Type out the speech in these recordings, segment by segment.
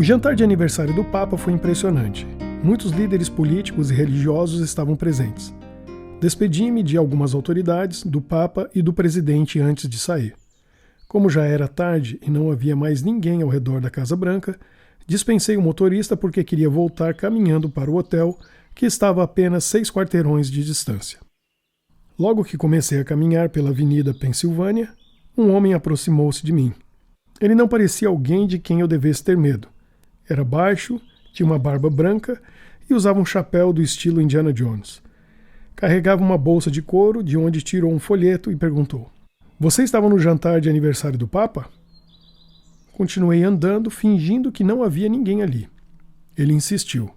jantar de aniversário do Papa foi impressionante. Muitos líderes políticos e religiosos estavam presentes. Despedi-me de algumas autoridades, do Papa e do presidente antes de sair. Como já era tarde e não havia mais ninguém ao redor da Casa Branca, dispensei o motorista porque queria voltar caminhando para o hotel, que estava a apenas 6 quarteirões de distância. Logo que comecei a caminhar pela Avenida Pensilvânia, um homem aproximou-se de mim. Ele não parecia alguém de quem eu devesse ter medo. Era baixo, tinha uma barba branca e usava um chapéu do estilo Indiana Jones. Carregava uma bolsa de couro, de onde tirou um folheto e perguntou: "Você estava no jantar de aniversário do Papa?" Continuei andando, fingindo que não havia ninguém ali. Ele insistiu: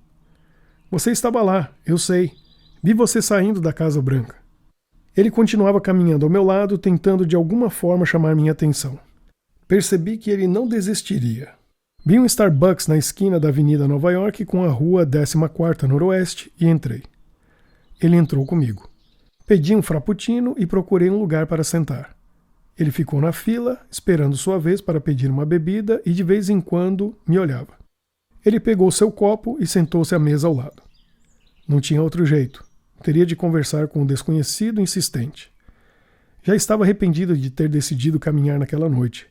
"Você estava lá, eu sei. Vi você saindo da Casa Branca." Ele continuava caminhando ao meu lado, tentando de alguma forma chamar minha atenção. Percebi que ele não desistiria. Vi um Starbucks na esquina da Avenida Nova York com a rua 14ª Noroeste e entrei. Ele entrou comigo. Pedi um frappuccino e procurei um lugar para sentar. Ele ficou na fila, esperando sua vez para pedir uma bebida e de vez em quando me olhava. Ele pegou seu copo e sentou-se à mesa ao lado. Não tinha outro jeito. Teria de conversar com um desconhecido insistente. Já estava arrependido de ter decidido caminhar naquela noite.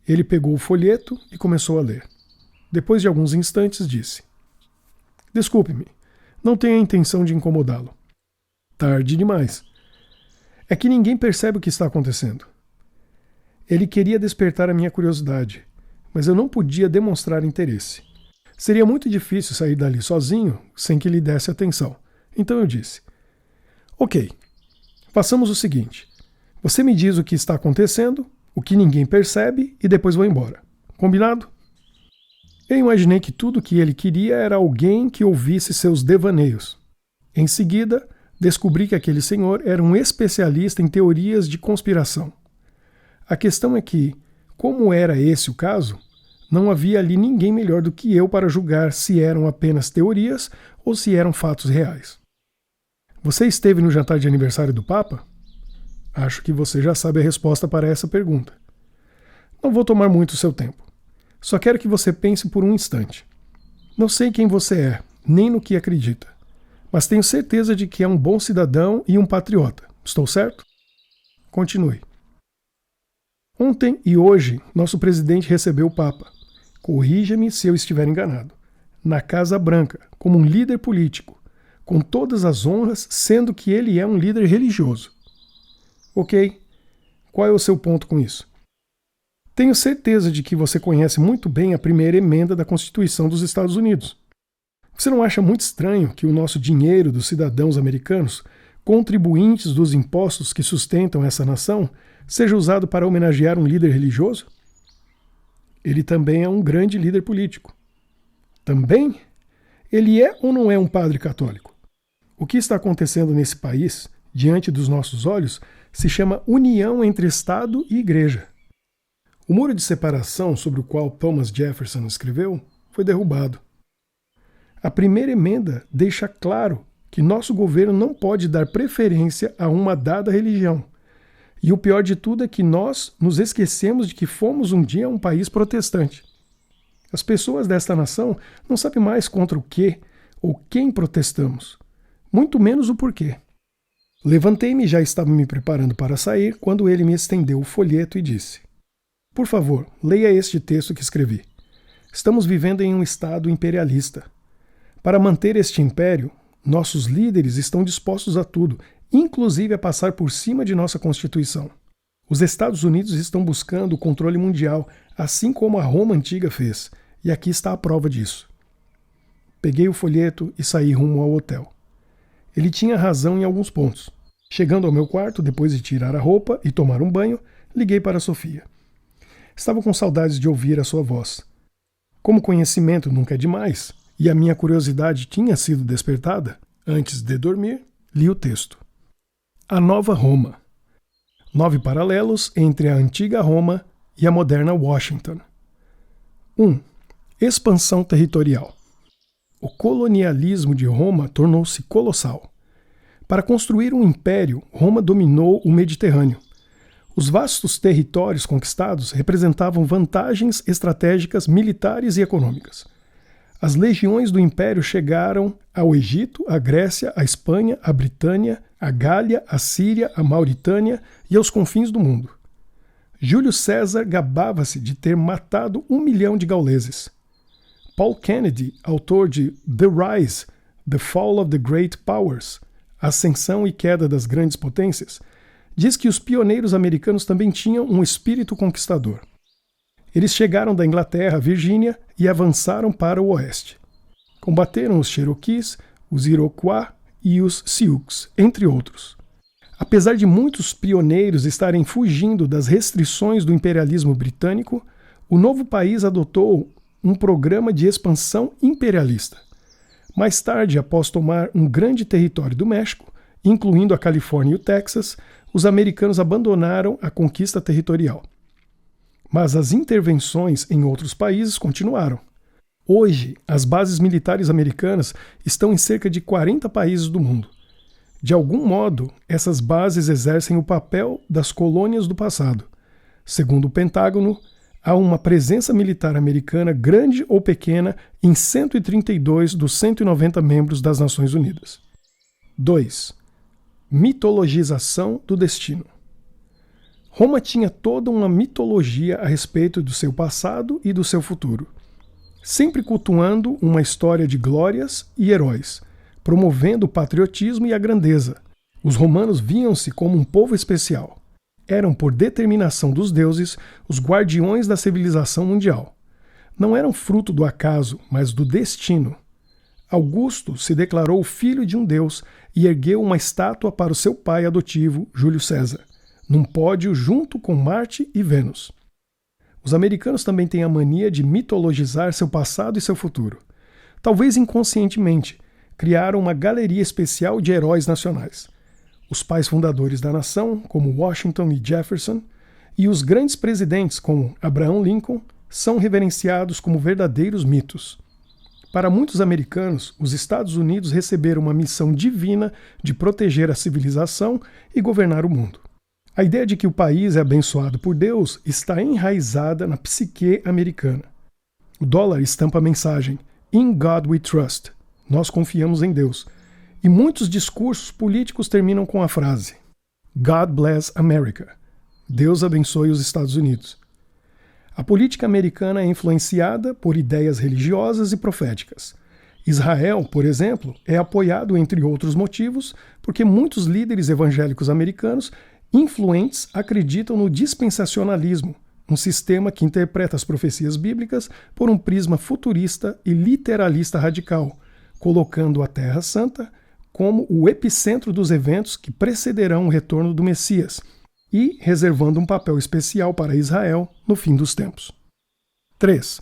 Ele pegou o folheto e começou a ler. Depois de alguns instantes, disse: "Desculpe-me, não tenho a intenção de incomodá-lo." "Tarde demais. É que ninguém percebe o que está acontecendo." Ele queria despertar a minha curiosidade, mas eu não podia demonstrar interesse. Seria muito difícil sair dali sozinho, sem que lhe desse atenção. Então eu disse: "Ok, façamos o seguinte. Você me diz o que está acontecendo, o que ninguém percebe e depois vou embora. Combinado?" Eu imaginei que tudo o que ele queria era alguém que ouvisse seus devaneios. Em seguida, descobri que aquele senhor era um especialista em teorias de conspiração. A questão é que, como era esse o caso, não havia ali ninguém melhor do que eu para julgar se eram apenas teorias ou se eram fatos reais. "Você esteve no jantar de aniversário do Papa?" Acho que você já sabe a resposta para essa pergunta. Não vou tomar muito o seu tempo. Só quero que você pense por um instante. Não sei quem você é, nem no que acredita, mas tenho certeza de que é um bom cidadão e um patriota. Estou certo? Continue. "Ontem e hoje, nosso presidente recebeu o Papa. Corrija-me se eu estiver enganado. Na Casa Branca, como um líder político, com todas as honras, sendo que ele é um líder religioso. Ok, qual é o seu ponto com isso?" "Tenho certeza de que você conhece muito bem a primeira emenda da Constituição dos Estados Unidos. Você não acha muito estranho que o nosso dinheiro dos cidadãos americanos, contribuintes dos impostos que sustentam essa nação, seja usado para homenagear um líder religioso?" "Ele também é um grande líder político." "Também? Ele é ou não é um padre católico? O que está acontecendo nesse país, diante dos nossos olhos, se chama união entre Estado e Igreja. O muro de separação sobre o qual Thomas Jefferson escreveu foi derrubado. A primeira emenda deixa claro que nosso governo não pode dar preferência a uma dada religião. E o pior de tudo é que nós nos esquecemos de que fomos um dia um país protestante. As pessoas desta nação não sabem mais contra o que ou quem protestamos, muito menos o porquê." Levantei-me e já estava me preparando para sair quando ele me estendeu o folheto e disse: "Por favor, leia este texto que escrevi. Estamos vivendo em um estado imperialista. Para manter este império, nossos líderes estão dispostos a tudo, inclusive a passar por cima de nossa Constituição. Os Estados Unidos estão buscando o controle mundial, assim como a Roma antiga fez, e aqui está a prova disso." Peguei o folheto e saí rumo ao hotel. Ele tinha razão em alguns pontos. Chegando ao meu quarto, depois de tirar a roupa e tomar um banho, liguei para Sofia. Estava com saudades de ouvir a sua voz. Como conhecimento nunca é demais, e a minha curiosidade tinha sido despertada, antes de dormir, li o texto. A Nova Roma. 9 paralelos entre a antiga Roma e a moderna Washington. 1. Expansão territorial. O colonialismo de Roma tornou-se colossal. Para construir um império, Roma dominou o Mediterrâneo. Os vastos territórios conquistados representavam vantagens estratégicas militares e econômicas. As legiões do Império chegaram ao Egito, à Grécia, à Espanha, à Britânia, à Gália, à Síria, à Mauritânia e aos confins do mundo. Júlio César gabava-se de ter matado 1 milhão de gauleses. Paul Kennedy, autor de The Rise, The Fall of the Great Powers, Ascensão e Queda das Grandes Potências, diz que os pioneiros americanos também tinham um espírito conquistador. Eles chegaram da Inglaterra à Virgínia e avançaram para o oeste. Combateram os Cherokees, os Iroquois e os Sioux, entre outros. Apesar de muitos pioneiros estarem fugindo das restrições do imperialismo britânico, o novo país adotou um programa de expansão imperialista. Mais tarde, após tomar um grande território do México, incluindo a Califórnia e o Texas, os americanos abandonaram a conquista territorial. Mas as intervenções em outros países continuaram. Hoje, as bases militares americanas estão em cerca de 40 países do mundo. De algum modo, essas bases exercem o papel das colônias do passado. Segundo o Pentágono, há uma presença militar americana grande ou pequena em 132 dos 190 membros das Nações Unidas. 2. Mitologização do destino. Roma tinha toda uma mitologia a respeito do seu passado e do seu futuro, sempre cultuando uma história de glórias e heróis, promovendo o patriotismo e a grandeza. Os romanos viam-se como um povo especial. Eram, por determinação dos deuses, os guardiões da civilização mundial. Não eram fruto do acaso, mas do destino. Augusto se declarou filho de um deus e ergueu uma estátua para o seu pai adotivo, Júlio César, num pódio junto com Marte e Vênus. Os americanos também têm a mania de mitologizar seu passado e seu futuro. Talvez inconscientemente, criaram uma galeria especial de heróis nacionais. Os pais fundadores da nação, como Washington e Jefferson, e os grandes presidentes, como Abraham Lincoln, são reverenciados como verdadeiros mitos. Para muitos americanos, os Estados Unidos receberam uma missão divina de proteger a civilização e governar o mundo. A ideia de que o país é abençoado por Deus está enraizada na psique americana. O dólar estampa a mensagem "In God we trust", nós confiamos em Deus, e muitos discursos políticos terminam com a frase "God bless America", Deus abençoe os Estados Unidos. A política americana é influenciada por ideias religiosas e proféticas. Israel, por exemplo, é apoiado, entre outros motivos, porque muitos líderes evangélicos americanos influentes acreditam no dispensacionalismo, um sistema que interpreta as profecias bíblicas por um prisma futurista e literalista radical, colocando a Terra Santa como o epicentro dos eventos que precederão o retorno do Messias e reservando um papel especial para Israel no fim dos tempos. 3.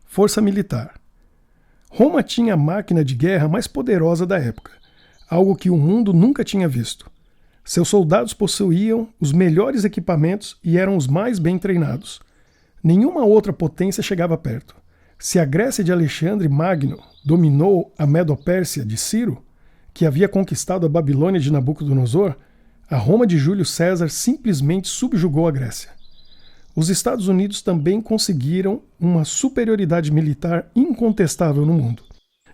Força militar. Roma tinha a máquina de guerra mais poderosa da época, algo que o mundo nunca tinha visto. Seus soldados possuíam os melhores equipamentos e eram os mais bem treinados. Nenhuma outra potência chegava perto. Se a Grécia de Alexandre Magno dominou a Medo-Pérsia de Ciro, que havia conquistado a Babilônia de Nabucodonosor, a Roma de Júlio César simplesmente subjugou a Grécia. Os Estados Unidos também conseguiram uma superioridade militar incontestável no mundo.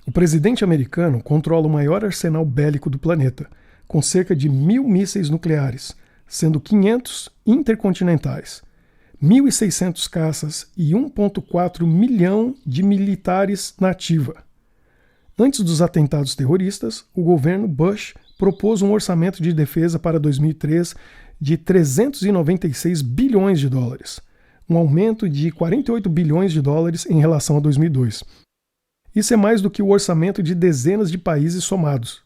O presidente americano controla o maior arsenal bélico do planeta, com cerca de 1.000 mísseis nucleares, sendo 500 intercontinentais, 1.600 caças e 1,4 milhão de militares na ativa. Antes dos atentados terroristas, o governo Bush propôs um orçamento de defesa para 2003 de 396 bilhões de dólares, um aumento de 48 bilhões de dólares em relação a 2002. Isso é mais do que o orçamento de dezenas de países somados.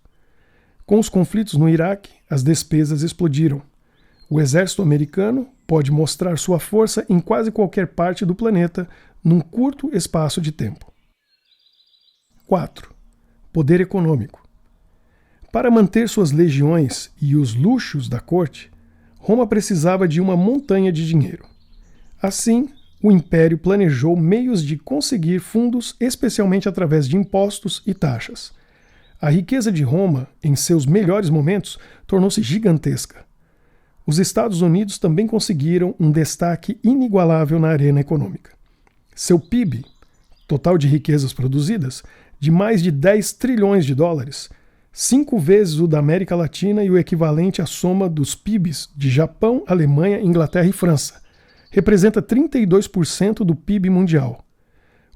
Com os conflitos no Iraque, as despesas explodiram. O exército americano pode mostrar sua força em quase qualquer parte do planeta num curto espaço de tempo. 4. Poder econômico. Para manter suas legiões e os luxos da corte, Roma precisava de uma montanha de dinheiro. Assim, o império planejou meios de conseguir fundos, especialmente através de impostos e taxas. A riqueza de Roma, em seus melhores momentos, tornou-se gigantesca. Os Estados Unidos também conseguiram um destaque inigualável na arena econômica. Seu PIB, total de riquezas produzidas, de mais de 10 trilhões de dólares, 5 vezes o da América Latina e o equivalente à soma dos PIBs de Japão, Alemanha, Inglaterra e França, representa 32% do PIB mundial.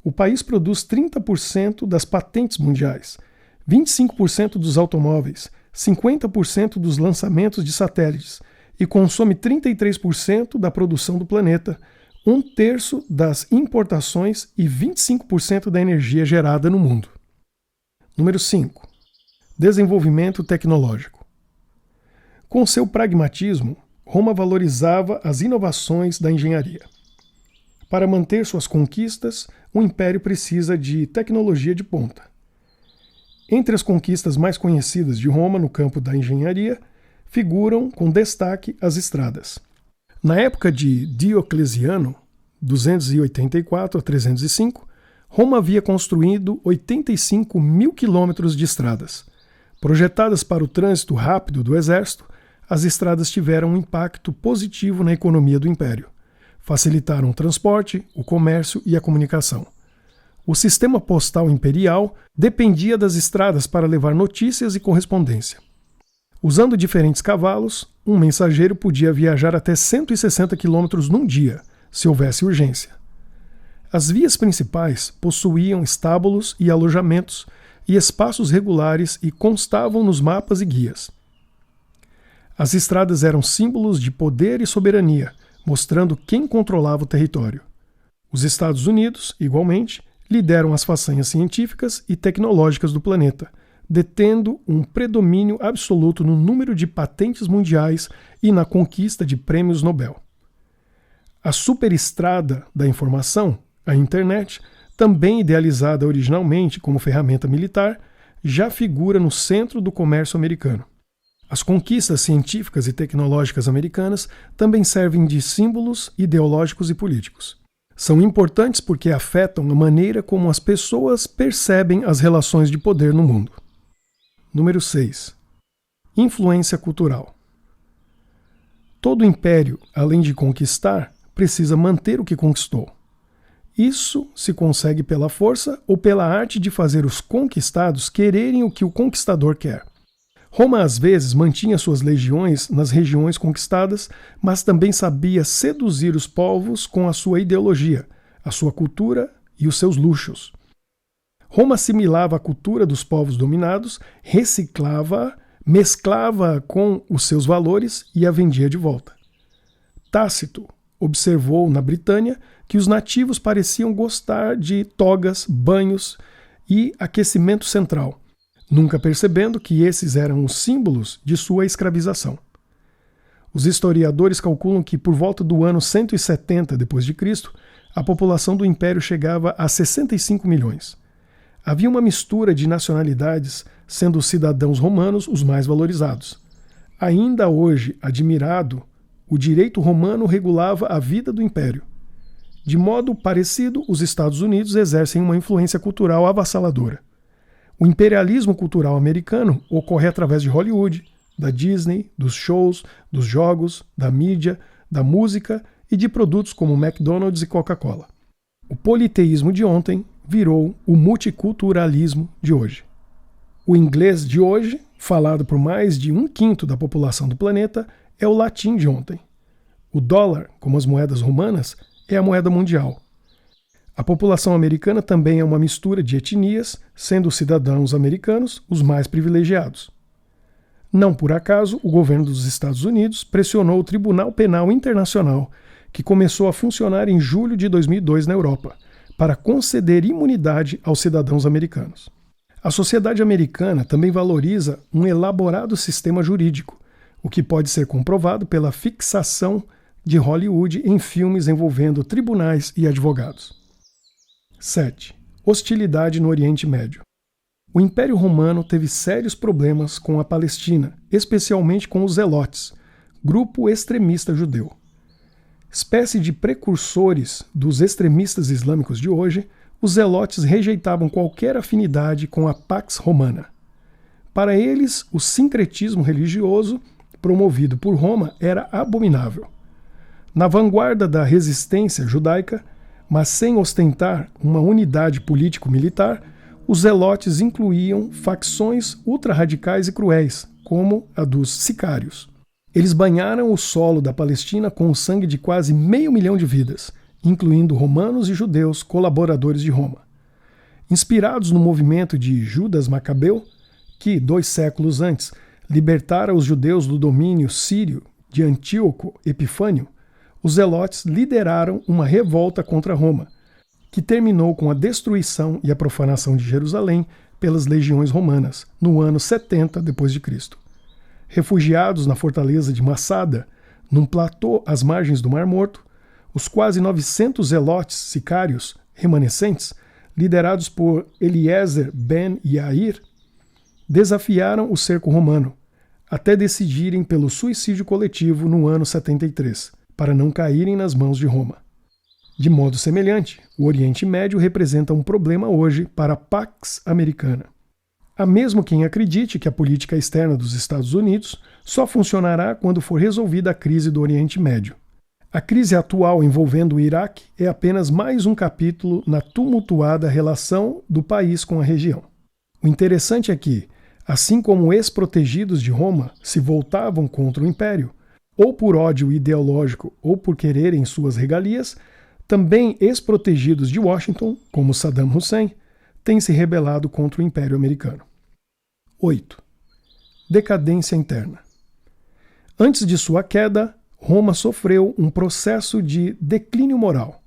O país produz 30% das patentes mundiais, 25% dos automóveis, 50% dos lançamentos de satélites e consome 33% da produção do planeta, 1/3 das importações e 25% da energia gerada no mundo. Número 5. Desenvolvimento tecnológico. Com seu pragmatismo, Roma valorizava as inovações da engenharia. Para manter suas conquistas, o império precisa de tecnologia de ponta. Entre as conquistas mais conhecidas de Roma no campo da engenharia, figuram com destaque as estradas. Na época de Diocleciano, 284 a 305, Roma havia construído 85 mil quilômetros de estradas. Projetadas para o trânsito rápido do exército, as estradas tiveram um impacto positivo na economia do império. Facilitaram o transporte, o comércio e a comunicação. O sistema postal imperial dependia das estradas para levar notícias e correspondência. Usando diferentes cavalos, um mensageiro podia viajar até 160 quilômetros num dia, se houvesse urgência. As vias principais possuíam estábulos e alojamentos e espaços regulares e constavam nos mapas e guias. As estradas eram símbolos de poder e soberania, mostrando quem controlava o território. Os Estados Unidos, igualmente, lideram as façanhas científicas e tecnológicas do planeta, detendo um predomínio absoluto no número de patentes mundiais e na conquista de prêmios Nobel. A superestrada da informação, a internet, também idealizada originalmente como ferramenta militar, já figura no centro do comércio americano. As conquistas científicas e tecnológicas americanas também servem de símbolos ideológicos e políticos. São importantes porque afetam a maneira como as pessoas percebem as relações de poder no mundo. Número 6. Influência cultural. Todo império, além de conquistar, precisa manter o que conquistou. Isso se consegue pela força ou pela arte de fazer os conquistados quererem o que o conquistador quer. Roma às vezes mantinha suas legiões nas regiões conquistadas, mas também sabia seduzir os povos com a sua ideologia, a sua cultura e os seus luxos. Roma assimilava a cultura dos povos dominados, reciclava-a, mesclava-a com os seus valores e a vendia de volta. Tácito observou na Britânia que os nativos pareciam gostar de togas, banhos e aquecimento central, nunca percebendo que esses eram os símbolos de sua escravização. Os historiadores calculam que por volta do ano 170 d.C., a população do império chegava a 65 milhões. Havia uma mistura de nacionalidades, sendo os cidadãos romanos os mais valorizados. Ainda hoje admirado, o direito romano regulava a vida do império. De modo parecido, os Estados Unidos exercem uma influência cultural avassaladora. O imperialismo cultural americano ocorre através de Hollywood, da Disney, dos shows, dos jogos, da mídia, da música e de produtos como McDonald's e Coca-Cola. O politeísmo de ontem virou o multiculturalismo de hoje. O inglês de hoje, falado por mais de 1/5 da população do planeta, é o latim de ontem. O dólar, como as moedas romanas, é a moeda mundial. A população americana também é uma mistura de etnias, sendo os cidadãos americanos os mais privilegiados. Não por acaso, o governo dos Estados Unidos pressionou o Tribunal Penal Internacional, que começou a funcionar em julho de 2002 na Europa, para conceder imunidade aos cidadãos americanos. A sociedade americana também valoriza um elaborado sistema jurídico, o que pode ser comprovado pela fixação de Hollywood em filmes envolvendo tribunais e advogados. 7. Hostilidade no Oriente Médio. O Império Romano teve sérios problemas com a Palestina, especialmente com os Zelotes, grupo extremista judeu. Espécie de precursores dos extremistas islâmicos de hoje, os Zelotes rejeitavam qualquer afinidade com a Pax Romana. Para eles, o sincretismo religioso promovido por Roma era abominável. Na vanguarda da resistência judaica, mas sem ostentar uma unidade político-militar, os zelotes incluíam facções ultra-radicais e cruéis, como a dos sicários. Eles banharam o solo da Palestina com o sangue de quase 500 mil de vidas, incluindo romanos e judeus colaboradores de Roma. Inspirados no movimento de Judas Macabeu, que, 2 séculos antes, libertara os judeus do domínio sírio de Antíoco Epifânio, os zelotes lideraram uma revolta contra Roma, que terminou com a destruição e a profanação de Jerusalém pelas legiões romanas, no ano 70 d.C. Refugiados na fortaleza de Massada, num platô às margens do Mar Morto, os quase 900 zelotes sicários remanescentes, liderados por Eliezer ben Yair, desafiaram o cerco romano, até decidirem pelo suicídio coletivo no ano 73, para não caírem nas mãos de Roma. De modo semelhante, o Oriente Médio representa um problema hoje para a Pax Americana. Há mesmo quem acredite que a política externa dos Estados Unidos só funcionará quando for resolvida a crise do Oriente Médio. A crise atual envolvendo o Iraque é apenas mais um capítulo na tumultuada relação do país com a região. O interessante é que, assim como ex-protegidos de Roma se voltavam contra o Império, ou por ódio ideológico ou por quererem suas regalias, também ex-protegidos de Washington, como Saddam Hussein, têm se rebelado contra o Império Americano. 8. Decadência interna. Antes de sua queda, Roma sofreu um processo de declínio moral.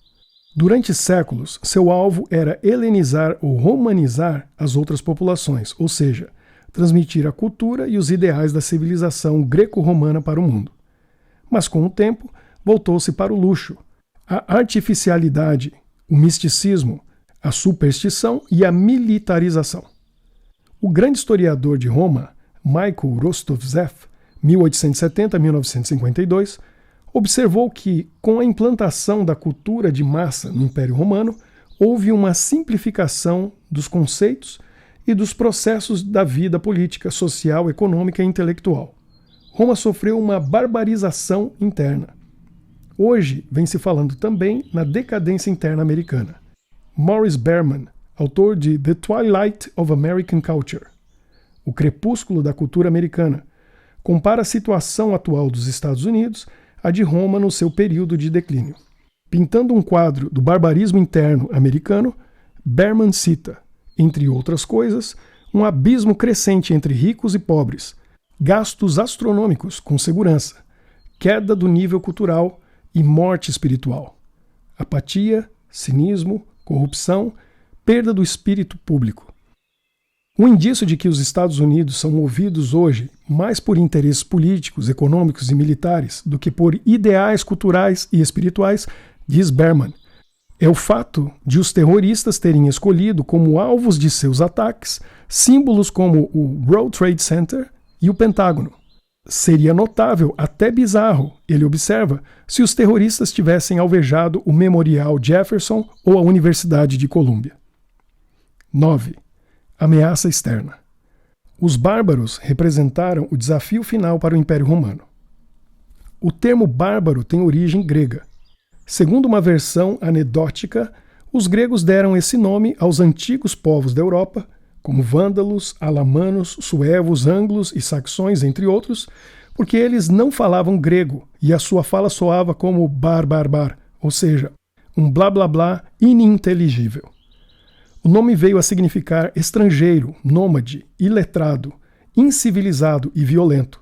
Durante séculos, seu alvo era helenizar ou romanizar as outras populações, ou seja, transmitir a cultura e os ideais da civilização greco-romana para o mundo. Mas com o tempo, voltou-se para o luxo, a artificialidade, o misticismo, a superstição e a militarização. O grande historiador de Roma, Michael Rostovtsev, 1870-1952, observou que, com a implantação da cultura de massa no Império Romano, houve uma simplificação dos conceitos e dos processos da vida política, social, econômica e intelectual. Roma sofreu uma barbarização interna. Hoje vem se falando também na decadência interna americana. Morris Berman, autor de The Twilight of American Culture, O Crepúsculo da Cultura Americana, compara a situação atual dos Estados Unidos à de Roma no seu período de declínio. Pintando um quadro do barbarismo interno americano, Berman cita, entre outras coisas, um abismo crescente entre ricos e pobres, gastos astronômicos com segurança, queda do nível cultural e morte espiritual, apatia, cinismo, corrupção, perda do espírito público. Um indício de que os Estados Unidos são movidos hoje mais por interesses políticos, econômicos e militares do que por ideais culturais e espirituais, diz Berman, é o fato de os terroristas terem escolhido como alvos de seus ataques símbolos como o World Trade Center e o Pentágono. Seria notável, até bizarro, ele observa, se os terroristas tivessem alvejado o Memorial Jefferson ou a Universidade de Colômbia. 9. Ameaça externa. Os bárbaros representaram o desafio final para o Império Romano. O termo bárbaro tem origem grega. Segundo uma versão anedótica, os gregos deram esse nome aos antigos povos da Europa, como vândalos, alamanos, suevos, anglos e saxões, entre outros, porque eles não falavam grego e a sua fala soava como bar, ou seja, um blá blá blá ininteligível. O nome veio a significar estrangeiro, nômade, iletrado, incivilizado e violento.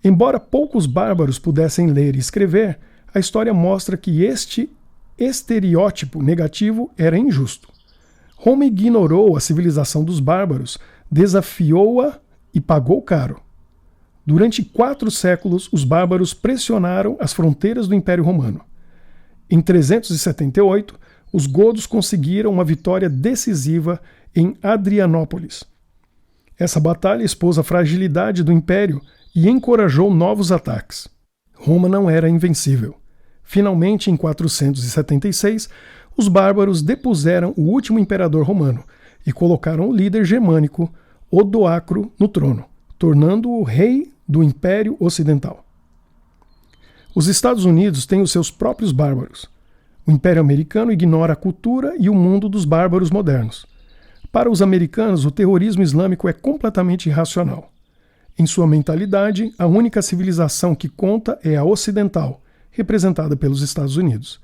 Embora poucos bárbaros pudessem ler e escrever, a história mostra que este estereótipo negativo era injusto. Roma ignorou a civilização dos bárbaros, desafiou-a e pagou caro. Durante 4 séculos, os bárbaros pressionaram as fronteiras do Império Romano. Em 378, os godos conseguiram uma vitória decisiva em Adrianópolis. Essa batalha expôs a fragilidade do Império e encorajou novos ataques. Roma não era invencível. Finalmente, em 476, os bárbaros depuseram o último imperador romano e colocaram o líder germânico, Odoacro, no trono, tornando-o rei do Império Ocidental. Os Estados Unidos têm os seus próprios bárbaros. O Império Americano ignora a cultura e o mundo dos bárbaros modernos. Para os americanos, o terrorismo islâmico é completamente irracional. Em sua mentalidade, a única civilização que conta é a ocidental, representada pelos Estados Unidos.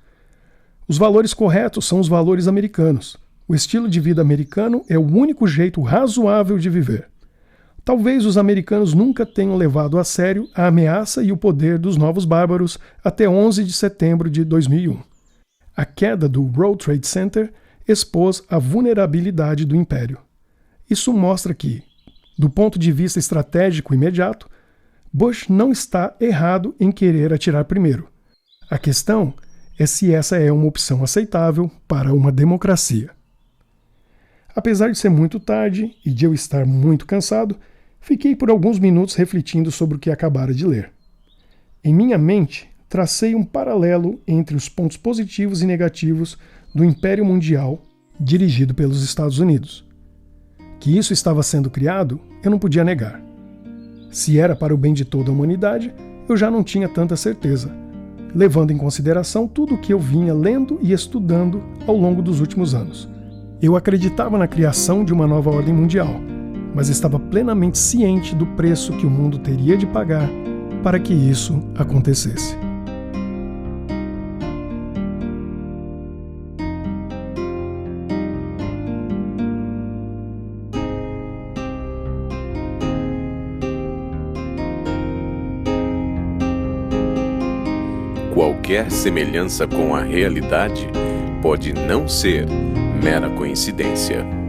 Os valores corretos são os valores americanos. O estilo de vida americano é o único jeito razoável de viver. Talvez os americanos nunca tenham levado a sério a ameaça e o poder dos novos bárbaros até 11 de setembro de 2001. A queda do World Trade Center expôs a vulnerabilidade do império. Isso mostra que, do ponto de vista estratégico imediato, Bush não está errado em querer atirar primeiro. A questão é se essa é uma opção aceitável para uma democracia. Apesar de ser muito tarde e de eu estar muito cansado, fiquei por alguns minutos refletindo sobre o que acabara de ler. Em minha mente, tracei um paralelo entre os pontos positivos e negativos do Império Mundial dirigido pelos Estados Unidos. Que isso estava sendo criado, eu não podia negar. Se era para o bem de toda a humanidade, eu já não tinha tanta certeza, levando em consideração tudo o que eu vinha lendo e estudando ao longo dos últimos anos. Eu acreditava na criação de uma nova ordem mundial, mas estava plenamente ciente do preço que o mundo teria de pagar para que isso acontecesse. Qualquer semelhança com a realidade pode não ser mera coincidência.